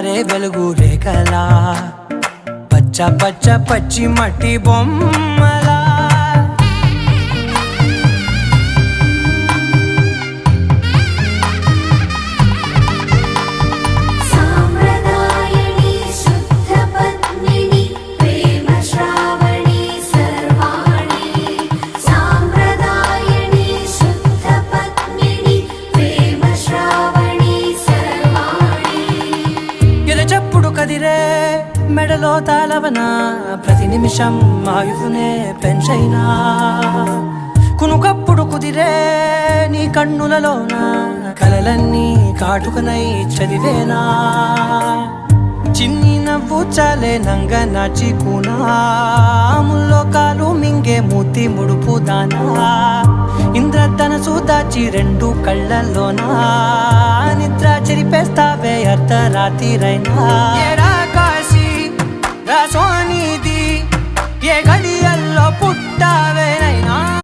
జారే వెలుగు రేఖలా పచ్చ పచ్చ పచ్చి మట్టి బొమ్మలా కదిరే మెడలో తాళవన ప్రతి నిమిషం ఆయుధునే పెంచైనా కునుకప్పుడు కుదిరే నీ కన్నులలోన కలలన్నీ కాటుకనై చదివేనా చిన్ని నవ్వు చాలే నంగ నాచి కూనాముల్లో కాలు మింగే మూతి ముడుపు దానా ఇంద్రధనసు దాచి రెండు కళ్ళల్లోనా నిద్ర చెరిపేస్తావే అర్ధరాత్రిరైనా